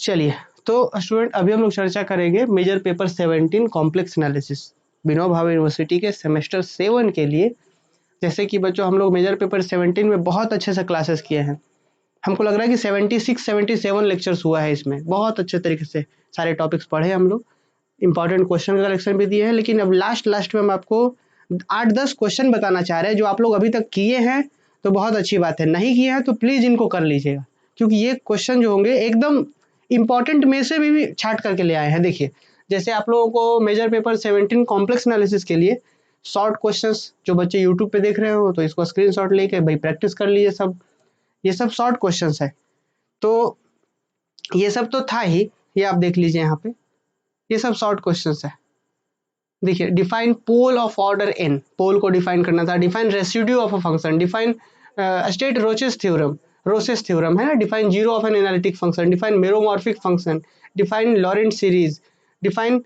चलिए, तो स्टूडेंट अभी हम लोग चर्चा करेंगे major paper 17 complex analysis Vinoba Bhave university के सेमेस्टर 7 के लिए। जैसे कि बच्चों हम लोग मेजर पेपर 17 में बहुत अच्छे से क्लासेस किए हैं। हमको लग रहा है कि 76-77 लेक्चर्स हुआ है, इसमें बहुत अच्छे तरीके से सारे टॉपिक्स पढ़े हम लोग, इंपॉर्टेंट क्वेश्चन का कलेक्शन भी दिए हैं। लेकिन अब लास्ट में हम आपको 8-10 क्वेश्चन बताना चाह रहे हैं जो आप लोग अभी तक किए हैं तो बहुत अच्छी बात है, नहीं किए हैं तो प्लीज़ इनको कर लीजिएगा, क्योंकि ये क्वेश्चन जो होंगे एकदम इंपॉर्टेंट में से भी छाट करके ले आए हैं। देखिए, जैसे आप लोगों को मेजर पेपर 17 कॉम्प्लेक्स एनालिसिस के लिए शॉर्ट क्वेश्चंस, जो बच्चे यूट्यूब पे देख रहे हो तो इसको स्क्रीनशॉट लेके भाई प्रैक्टिस कर लीजिए। सब ये सब शॉर्ट क्वेश्चंस है, तो ये सब तो था ही, ये आप देख लीजिए यहाँ पे, ये सब शॉर्ट क्वेश्चंस है। देखिए, define pole of order N, pole को डिफाइन करना था। Define residue of a function, define state Rouche's theorem है ना। Define zero of an analytic function, define meromorphic function, define Laurent series, define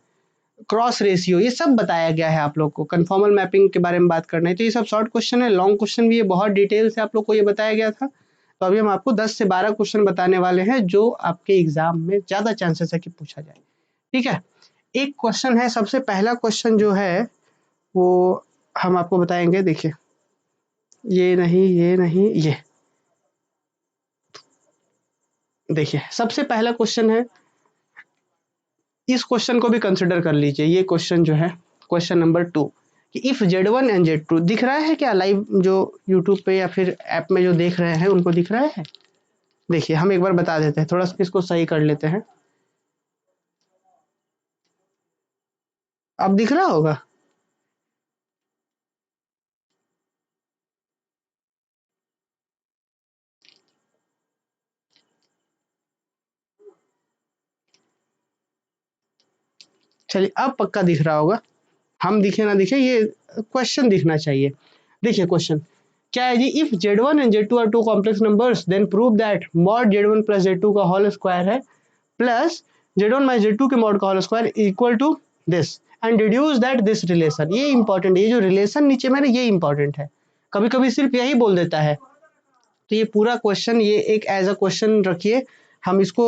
cross ratio, ये सब बताया गया है आप लोग को। कन्फॉर्मल मैपिंग के बारे में बात करना है तो ये सब शॉर्ट क्वेश्चन है। लॉन्ग क्वेश्चन भी ये बहुत डिटेल से आप लोग को ये बताया गया था। तो अभी हम आपको 10 से 12 क्वेश्चन बताने वाले हैं जो आपके एग्जाम में ज़्यादा चांसेस है कि पूछा जाए। ठीक है, एक क्वेश्चन है, सबसे पहला क्वेश्चन जो है वो हम आपको बताएंगे। देखिए, ये नहीं, ये देखिए, सबसे पहला क्वेश्चन है, इस क्वेश्चन को भी कंसिडर कर लीजिए। ये क्वेश्चन जो है क्वेश्चन नंबर 2 कि इफ Z1 एंड Z2 दिख रहा है क्या? लाइव जो यूट्यूब पे या फिर ऐप में जो देख रहे हैं उनको दिख रहा है? देखिए, हम एक बार बता देते हैं, थोड़ा सा इसको सही कर लेते हैं। अब दिख रहा होगा? चलिए, अब पक्का दिख रहा होगा। हम दिखे ना दिखे, ये क्वेश्चन दिखना चाहिए। देखिए क्वेश्चन क्या है जी, if Z1 and Z2 are two complex numbers then prove that mod Z1 plus Z2 का होल स्क्वायर है प्लस Z1 माइनस Z2 के मॉड का whole square equal to this and deduce that this relation. ये important है, ये जो relation नीचे में ये इंपॉर्टेंट है। कभी कभी सिर्फ यही बोल देता है, तो ये पूरा क्वेश्चन ये एक एज अ क्वेश्चन रखिए। हम इसको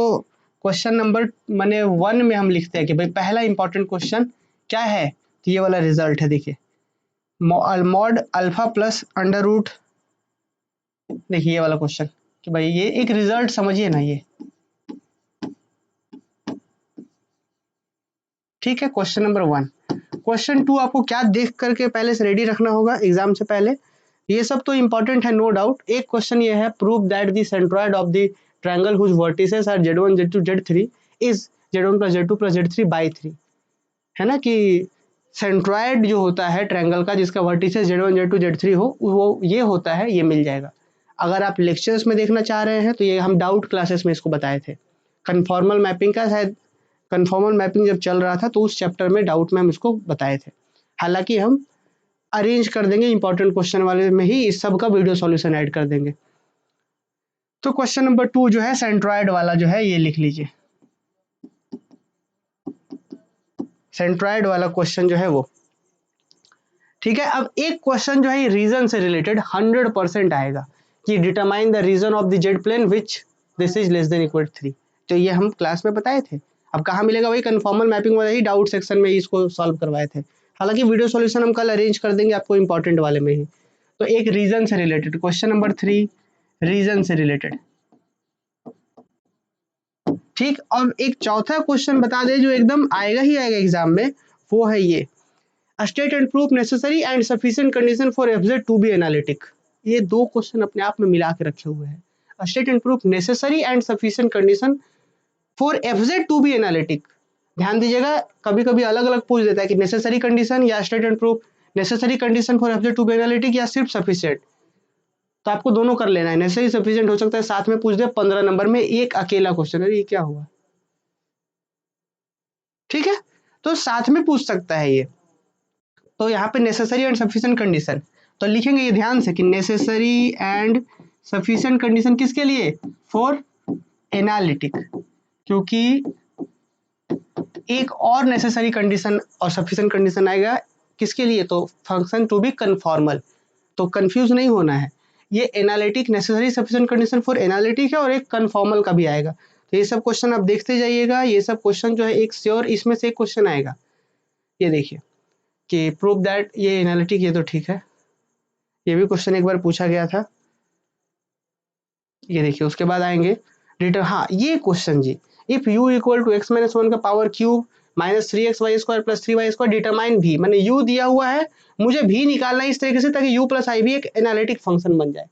क्वेश्चन नंबर माने 1 में हम लिखते हैं कि भाई पहला इंपॉर्टेंट क्वेश्चन क्या है, तो ये वाला रिजल्ट है। देखिए, mod alpha plus under root, देखिए ये वाला क्वेश्चन कि भाई ये एक रिजल्ट समझिए ना ये। ठीक है, क्वेश्चन नंबर 1। क्वेश्चन 2 आपको क्या देख करके पहले से रेडी रखना होगा एग्जाम से पहले। ये सब तो इंपॉर्टेंट है, नो डाउट। एक क्वेश्चन ये है, prove that the centroid of the triangle whose vertices are Z1 Z2 Z3 is Z1 plus Z2 plus Z3 by 3, है ना। कि सेंट्रॉइड जो होता है ट्रायंगल का जिसका वर्टिसेस Z1 Z2 Z3 हो, वो ये होता है, ये मिल जाएगा। अगर आप लेक्चर्स में देखना चाह रहे हैं तो ये हम डाउट क्लासेस में इसको बताए थे। कन्फॉर्मल मैपिंग का शायद, कन्फॉर्मल मैपिंग जब चल रहा था तो उस चैप्टर में डाउट में हम इसको बताए थे। हालांकि हम अरेंज कर देंगे इंपॉर्टेंट क्वेश्चन वाले में ही इस सब का वीडियो सॉल्यूशन ऐड कर देंगे। तो क्वेश्चन नंबर 2 जो है सेंट्रॉइड वाला जो है ये लिख लीजिए, सेंट्रॉइड वाला क्वेश्चन जो है वो। ठीक है, अब एक क्वेश्चन जो है रीजन से रिलेटेड 100% आएगा कि determine the region of the Z plane which this is less than equal 3। तो ये हम क्लास में बताए थे। अब कहाँ मिलेगा? वही कन्फॉर्मल मैपिंग वाला ही डाउट सेक्शन में इसको सॉल्व करवाए थे। हालांकि वीडियो सॉल्यूशन हम कल अरेंज कर देंगे आपको इंपॉर्टेंट वाले में ही। तो एक रीजन से रिलेटेड क्वेश्चन नंबर 3, रीजन से रिलेटेड। ठीक, और एक चौथा क्वेश्चन बता दे जो एकदम आएगा ही आएगा एग्जाम में, वो है ये, state and proof necessary and sufficient condition for F Z to be analytic. ये दो क्वेश्चन अपने आप में मिला के रखे हुए हैं। State and proof necessary and sufficient condition for F Z to be analytic. ध्यान दीजिएगा, कभी कभी अलग अलग पूछ देता है कि नेसेसरी कंडीशन या state and proof necessary condition for F Z to be analytic या सिर्फ सफिशिएंट। तो आपको दोनों कर लेना है, नेसेसरी सफिशिएंट हो सकता है साथ में पूछ दे 15 नंबर में एक अकेला क्वेश्चन है, ये क्या हुआ। ठीक है, तो साथ में पूछ सकता है ये। तो यहाँ पे नेसेसरी एंड सफिशिएंट कंडीशन तो लिखेंगे ये ध्यान से कि नेसेसरी एंड सफिशिएंट कंडीशन किसके लिए? For analytic. क्योंकि एक और नेसेसरी कंडीशन और सफिशिएंट कंडीशन आएगा किसके लिए? तो फंक्शन टू बी कन्फॉर्मल। तो कंफ्यूज नहीं होना है, ये analytic necessary sufficient condition for analytic है और एक कन्फॉर्मल का भी आएगा। तो ये सब क्वेश्चन आप देखते जाइएगा, ये सब क्वेश्चन जो है एक श्योर इसमें से एक क्वेश्चन आएगा। ये देखिए कि प्रूव दैट, ये एनालिटिक, ये तो ठीक है, ये भी क्वेश्चन एक बार पूछा गया था। ये देखिए उसके बाद आएंगे रिटर्न, हाँ ये क्वेश्चन जी, if u equal to x minus 1 का power cube minus 3xy square plus 3y square determine v, मैंने u दिया हुआ है, मुझे v निकालना है इस तरीके से ताकि u प्लस आई भी एक एनालिटिक फंक्शन बन जाए।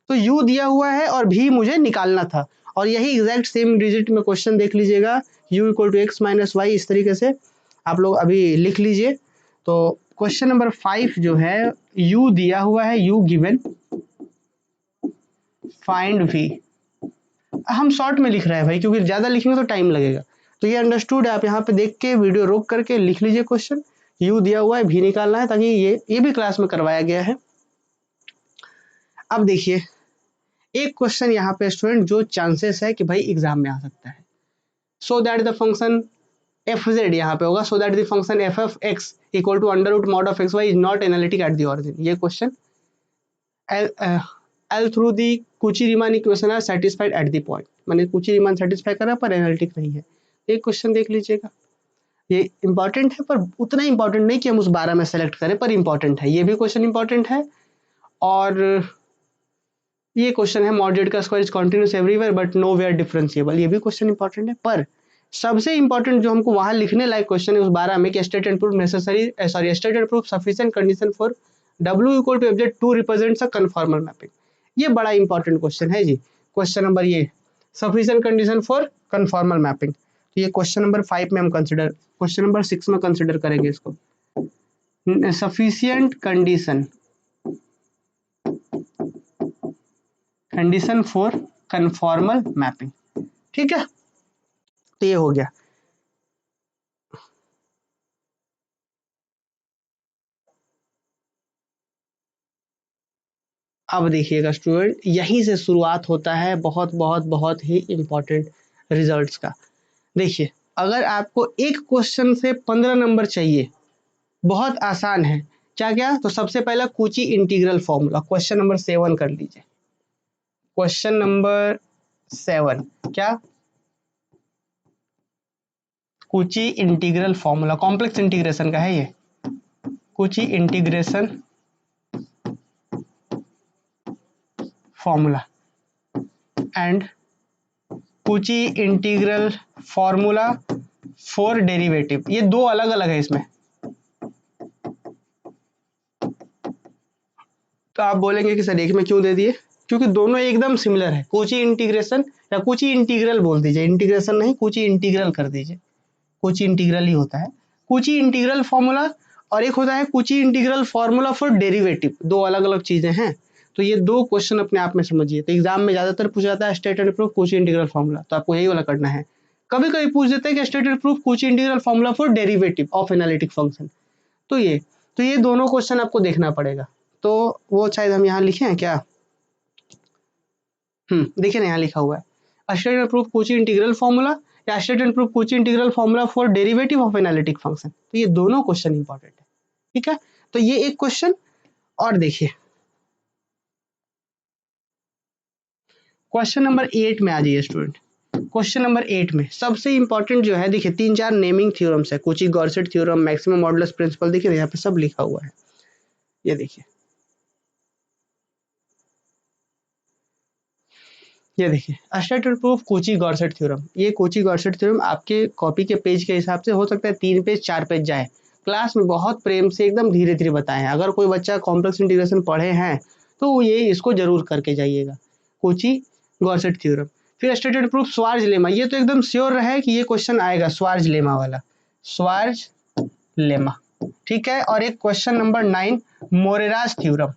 तो u दिया हुआ है और v मुझे निकालना था, और यही एग्जैक्ट सेम डिजिट में क्वेश्चन देख लीजिएगा, u equal to x minus y, इस तरीके से आप लोग अभी लिख लीजिए। तो क्वेश्चन नंबर 5 जो है, u दिया हुआ है, u गिवन, फाइंड v, हम शॉर्ट में लिख रहे हैं भाई क्योंकि ज़्यादा लिखेंगे तो टाइम लगेगा। तो ये अंडरस्टूड है, आप यहाँ पे देख के वीडियो रोक करके लिख लीजिए क्वेश्चन, यू दिया हुआ है, भी निकालना है, ताकि ये भी क्लास में करवाया गया है। अब देखिए एक क्वेश्चन यहाँ पे स्टूडेंट जो चांसेस है कि भाई एग्जाम में आ सकता है, so that the function F Z यहाँ पे होगा, so that the function F F X equal to under root mod of X Y is not analytic at the origin. ये क्वेश्चन एल through the Cauchy Riemann equation are satisfied at the point, मैंने Cauchy Riemann satisfy करा पर analytic नहीं है। एक question देख लीजिएगा, ये इंपॉर्टेंट है पर उतना इंपॉर्टेंट नहीं कि हम उस 12 में सेलेक्ट करें, पर इंपॉर्टेंट है, ये भी क्वेश्चन इंपॉर्टेंट है। और ये क्वेश्चन है मॉड जेड का square is continuous everywhere but nowhere differentiable, ये भी क्वेश्चन इंपॉर्टेंट है। पर सबसे इंपॉर्टेंट जो हमको वहां लिखने लायक क्वेश्चन है उस 12 में कि state and proof necessary, sorry state and proof sufficient condition for W equal to FZ to represents a conformal mapping, ये बड़ा इंपॉर्टेंट क्वेश्चन है जी। क्वेश्चन नंबर ये sufficient condition for conformal mapping, तो ये क्वेश्चन नंबर 5 में हम consider, question number 6 में कंसिडर करेंगे इसको, sufficient condition for conformal mapping, ठीक है। तो ये हो गया। अब देखिएगा स्टूडेंट, यहीं से शुरुआत होता है बहुत बहुत बहुत ही इंपॉर्टेंट रिजल्ट्स का। देखिए अगर आपको एक क्वेश्चन से 15 नंबर चाहिए, बहुत आसान है, क्या क्या, तो सबसे पहला कुची इंटीग्रल फॉर्मूला, क्वेश्चन नंबर 7 कर लीजिए। क्वेश्चन नंबर 7 क्या, कुची इंटीग्रल फॉर्मूला, कॉम्प्लेक्स इंटीग्रेशन का है ये, Cauchy integration formula and Cauchy integral formula for derivative, ये दो अलग अलग है इसमें। तो आप बोलेंगे कि सर एक में क्यों दे दिए, क्योंकि दोनों एकदम सिमिलर है, कुची इंटीग्रेशन या कुची इंटीग्रल बोल दीजिए, इंटीग्रेशन नहीं, कुची इंटीग्रल कर दीजिए, कुची इंटीग्रल ही होता है। कुची इंटीग्रल फॉर्मूला और एक होता है कुची इंटीग्रल फॉर्मूला फॉर डेरिवेटिव, दो अलग अलग चीजें हैं। तो ये दो क्वेश्चन अपने आप में समझिए। तो एग्जाम में ज्यादातर पूछा जाता है state and proof Cauchy integral formula, तो आपको यही वाला करना है। कभी कभी पूछ देते हैं कि state and proof Cauchy integral formula for derivative of analytic function, तो ये दोनों क्वेश्चन आपको देखना पड़ेगा। तो वो शायद हम यहाँ लिखे हैं क्या, देखिए ना यहाँ लिखा हुआ है state and proof Cauchy integral formula या state and proof Cauchy integral formula for derivative of analytic function, तो ये दोनों क्वेश्चन इंपॉर्टेंट है, ठीक है। तो ये एक क्वेश्चन। और देखिए क्वेश्चन नंबर 8 में आ जाइए स्टूडेंट। क्वेश्चन नंबर 8 में सबसे इंपॉर्टेंट जो है, देखिए 3-4 नेमिंग थ्योरम्स है, Cauchy Goursat theorem, maximum modulus principle, देखिए यहाँ पे सब लिखा हुआ है। ये देखिए, ये देखिए state and proof Kuchi Goursat theorem, ये कुची गॉर्सेट थ्योरम आपके कॉपी के पेज के हिसाब से हो सकता है 3 पेज 4 पेज जाए, क्लास में बहुत प्रेम से एकदम धीरे धीरे बताए हैं। अगर कोई बच्चा कॉम्प्लेक्स इंटीग्रेशन पढ़े हैं तो ये इसको जरूर करके जाइएगा, कुची गॉर्सेट थ्योरम। फिर स्टेट एंड प्रूफ स्वार्ज लेमा, ये तो एकदम श्योर रहे कि ये क्वेश्चन आएगा, स्वार्ज लेमा वाला, स्वार्ज लेमा, ठीक है। और एक क्वेश्चन नंबर 9 मोरेरास थ्योरम,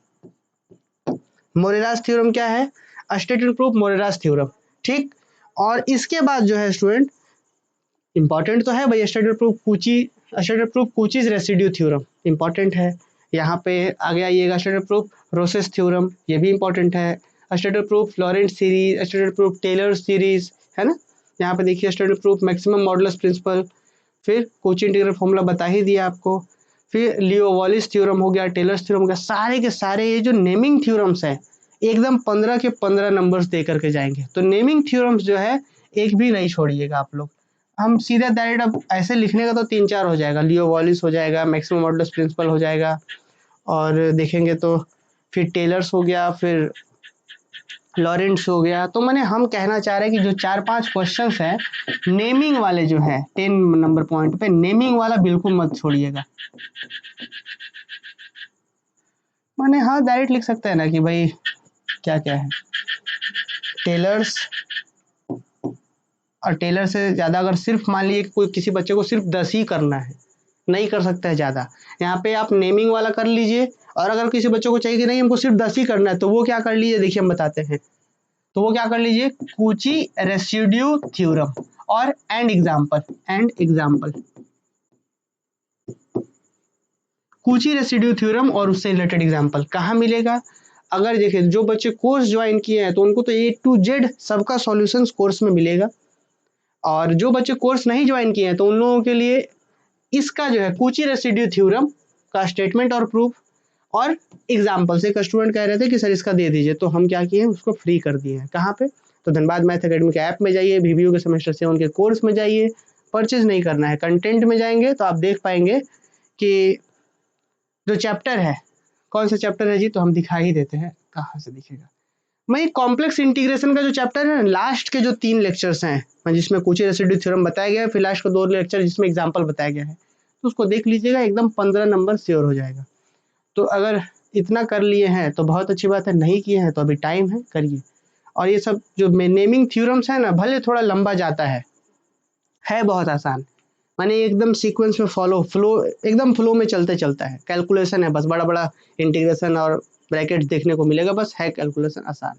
मोरेरास थ्योरम क्या है, स्टेट एंड प्रूफ मोरेरास थ्योरम, ठीक। और इसके बाद जो है स्टूडेंट इंपॉर्टेंट तो है भाई, state and proof Cauchy, state and proof Cauchy's residue theorem important है। यहाँ पे आगे आइएगा state and proof Rouche's theorem, ये भी इंपॉर्टेंट है। State and proof Laurent series, state and proof Taylor series, है ना। यहाँ पे देखिए state and proof maximum modulus principle, फिर कोची इंटीग्रल फॉर्मूला बता ही दिया आपको, फिर लियो वॉलिस थ्योरम हो गया, टेलर्स थ्योरम हो गया, सारे के सारे ये जो नेमिंग थ्योरम्स है एकदम 15 के 15 नंबर्स दे करके जाएंगे। तो नेमिंग थ्योरम्स जो है एक भी नहीं छोड़िएगा आप लोग। हम सीधा डायरेक्ट अब ऐसे लिखने का तो 3-4 हो जाएगा, लियो वॉलिस हो जाएगा, मैक्सिमम मॉडुलस प्रिंसिपल हो जाएगा, और देखेंगे तो फिर टेलर्स हो गया, फिर लॉरेंट्स हो गया। तो मैंने हम कहना चाह रहे हैं कि जो 4-5 क्वेश्चंस हैं नेमिंग वाले जो है 10 नंबर पॉइंट पे, नेमिंग वाला बिल्कुल मत छोड़िएगा। मैंने हाँ डायरेक्ट लिख सकते हैं ना कि भाई क्या क्या है टेलर्स, और टेलर से ज़्यादा अगर सिर्फ मान लीजिए कोई किसी बच्चे को सिर्फ 10 ही करना है, नहीं कर सकता है ज़्यादा, यहाँ पे आप नेमिंग वाला कर लीजिए। और अगर किसी बच्चों को चाहिए कि नहीं हमको सिर्फ 10 ही करना है, तो वो क्या कर लीजिए, देखिए हम बताते हैं। तो वो क्या कर लीजिए, कूची रेसिड्यू थ्योरम और एंड एग्जाम्पल कूची रेसिड्यू थ्योरम और उससे रिलेटेड एग्जाम्पल कहाँ मिलेगा। अगर देखिए जो बच्चे कोर्स ज्वाइन किए हैं तो उनको तो A to Z सबका सॉल्यूशंस कोर्स में मिलेगा, और जो बच्चे कोर्स नहीं ज्वाइन किए हैं तो उन लोगों के लिए इसका जो है कूची रेसिड्यू थ्योरम का स्टेटमेंट और प्रूफ और एग्जाम्पल से। एक स्टूडेंट कह रहे थे कि सर इसका दे दीजिए, तो हम क्या किए उसको फ्री कर दिए हैं। कहाँ पे, तो धनबाद मैथ अकेडमी के ऐप में जाइए, VBO के सेमेस्टर 7 के कोर्स में जाइए, परचेज नहीं करना है, कंटेंट में जाएंगे तो आप देख पाएंगे कि जो चैप्टर है, कौन सा चैप्टर है जी, तो हम दिखा ही देते हैं, कहाँ से दिखेगा। मैं कॉम्प्लेक्स इंटीग्रेशन का जो चैप्टर है, लास्ट के जो 3 लेक्चर्स हैं जिसमें कूची रेसिड्यू थ्योरम बताया गया है, फिर लास्ट का 2 लेक्चर जिसमें एग्जाम्पल बताया गया है, तो उसको देख लीजिएगा, एकदम 15 नंबर श्योर हो जाएगा। तो अगर इतना कर लिए हैं तो बहुत अच्छी बात है, नहीं किए हैं तो अभी टाइम है, करिए। और ये सब जो नेमिंग थ्योरम्स है ना, भले थोड़ा लंबा जाता है बहुत आसान, माने एकदम सीक्वेंस में फ्लो एकदम फ्लो में चलते चलता है, कैलकुलेशन है बस, बड़ा बड़ा इंटीग्रेशन और ब्रैकेट देखने को मिलेगा, बस है कैलकुलेशन आसान।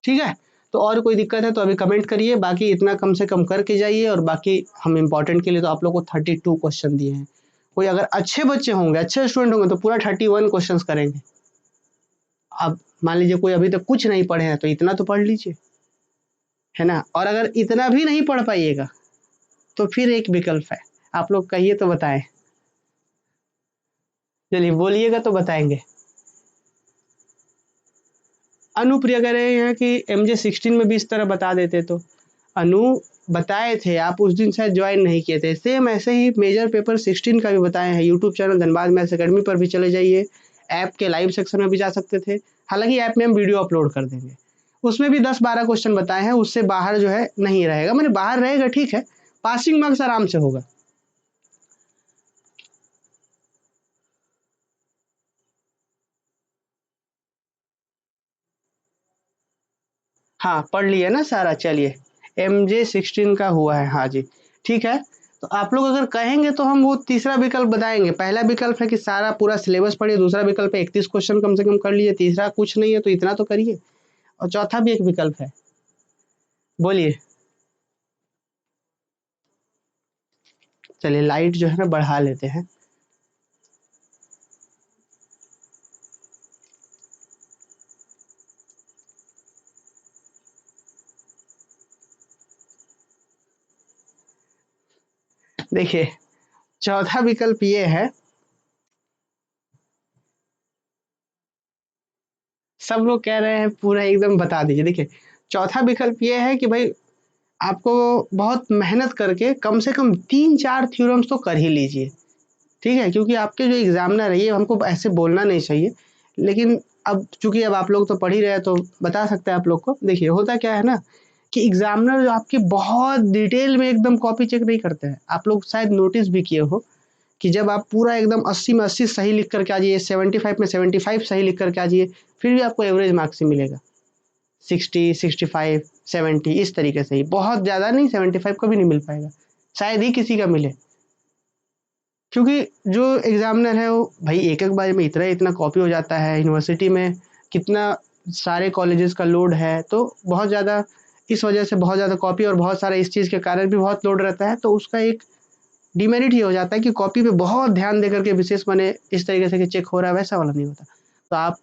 ठीक है, तो और कोई दिक्कत है तो अभी कमेंट करिए, बाकी इतना कम से कम करके जाइए। और बाकी हम इम्पोर्टेंट के लिए तो आप लोग को 32 क्वेश्चन दिए हैं, कोई अगर अच्छे बच्चे होंगे, अच्छे स्टूडेंट होंगे तो पूरा 31 क्वेश्चन करेंगे। अब मान लीजिए कोई अभी तक कुछ नहीं पढ़े हैं तो इतना तो पढ़ लीजिए, है ना। और अगर इतना भी नहीं पढ़ पाइएगा तो फिर एक विकल्प है, आप लोग कहिए तो बताएं, चलिए बोलिएगा तो बताएंगे। अनुप्रिया कह रहे हैं कि MJ16 में भी इस तरह बता देते, तो अनु बताए थे, आप उस दिन शायद ज्वाइन नहीं किए थे। सेम ऐसे ही मेजर पेपर 16 का भी बताए हैं, YouTube channel Dhanbad maths academy पर भी चले जाइए, ऐप के लाइव सेक्शन में भी जा सकते थे। हालांकि ऐप में हम वीडियो अपलोड कर देंगे, उसमें भी 10-12 क्वेश्चन बताए हैं, उससे बाहर जो है नहीं रहेगा, मैंने बाहर रहेगा ठीक है, पासिंग मार्क्स आराम से होगा। हाँ पढ़ लिए ना सारा, चलिए MJ16 का हुआ है, हाँ जी ठीक है। तो आप लोग अगर कहेंगे तो हम वो तीसरा विकल्प बताएंगे। पहला विकल्प है कि सारा पूरा सिलेबस पढ़िए, दूसरा विकल्प है 31 क्वेश्चन कम से कम कर लीजिए, तीसरा कुछ नहीं है तो इतना तो करिए, और चौथा भी एक विकल्प है। बोलिए, चलिए लाइट जो है ना बढ़ा लेते हैं। देखिए चौथा विकल्प ये है, सब लोग कह रहे हैं पूरा एकदम बता दीजिए। देखिए चौथा विकल्प ये है कि भाई आपको बहुत मेहनत करके कम से कम 3-4 थ्योरम्स तो कर ही लीजिए, ठीक है, क्योंकि आपके जो एग्जामिनर है, ये हमको ऐसे बोलना नहीं चाहिए, लेकिन अब चूंकि अब आप लोग तो पढ़ ही रहे हैं तो बता सकते हैं आप लोग को। देखिए होता क्या है ना कि एग्जामिनर जो आपकी बहुत डिटेल में एकदम कॉपी चेक नहीं करते हैं, आप लोग शायद नोटिस भी किए हो कि जब आप पूरा एकदम 80 में 80 सही लिख करके आ जाइए, 75 में 75 सही लिख करके आ जाइए, फिर भी आपको एवरेज मार्क्स ही मिलेगा, 60, 65, 70 इस तरीके से ही, बहुत ज़्यादा नहीं, 75 का भी नहीं मिल पाएगा, शायद ही किसी का मिले। क्योंकि जो एग्जामिनर है वो भाई एक एक बार में इतना इतना कॉपी हो जाता है, यूनिवर्सिटी में कितना सारे कॉलेजेस का लोड है, तो बहुत ज़्यादा इस वजह से बहुत ज़्यादा कॉपी और बहुत सारा इस चीज़ के कारण भी बहुत लोड रहता है, तो उसका एक डिमेरिट ये हो जाता है कि कॉपी पे बहुत ध्यान दे करके विशेष माने इस तरीके से कि चेक हो रहा है, वैसा वाला नहीं होता। तो आप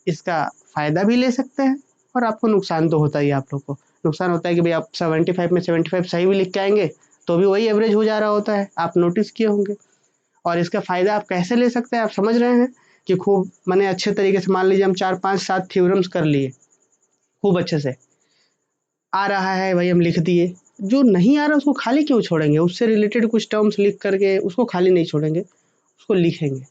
इसका फ़ायदा भी ले सकते हैं और आपको नुकसान तो होता ही है। आप लोग को नुकसान होता है कि भाई आप 75 में 75 सही भी लिख के आएंगे तो भी वही एवरेज हो जा रहा होता है, आप नोटिस किए होंगे। और इसका फ़ायदा आप कैसे ले सकते हैं, आप समझ रहे हैं कि खूब मैंने अच्छे तरीके से मान लीजिए हम 4-5-7 थ्योरम्स कर लिए खूब अच्छे से, आ रहा है भाई हम लिख दिए, जो नहीं आ रहा उसको खाली क्यों छोड़ेंगे? उससे रिलेटेड कुछ टर्म्स लिख करके उसको खाली नहीं छोड़ेंगे, उसको लिखेंगे।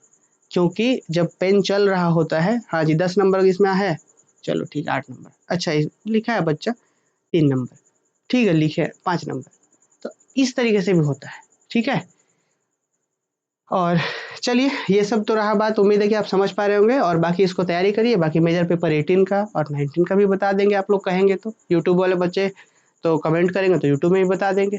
क्योंकि जब पेन चल रहा होता है, हाँ जी 10 नंबर इसमें है, चलो ठीक है 8 नंबर, अच्छा लिखा है बच्चा 3 नंबर, ठीक है लिखे 5 नंबर, तो इस तरीके से भी होता है, ठीक है। और चलिए ये सब तो रहा बात, उम्मीद है कि आप समझ पा रहे होंगे, और बाकी इसको तैयारी करिए। बाकी मेजर पेपर 18 का और 19 का भी बता देंगे, आप लोग कहेंगे तो। यूट्यूब वाले बच्चे तो कमेंट करेंगे तो यूट्यूब में भी बता देंगे।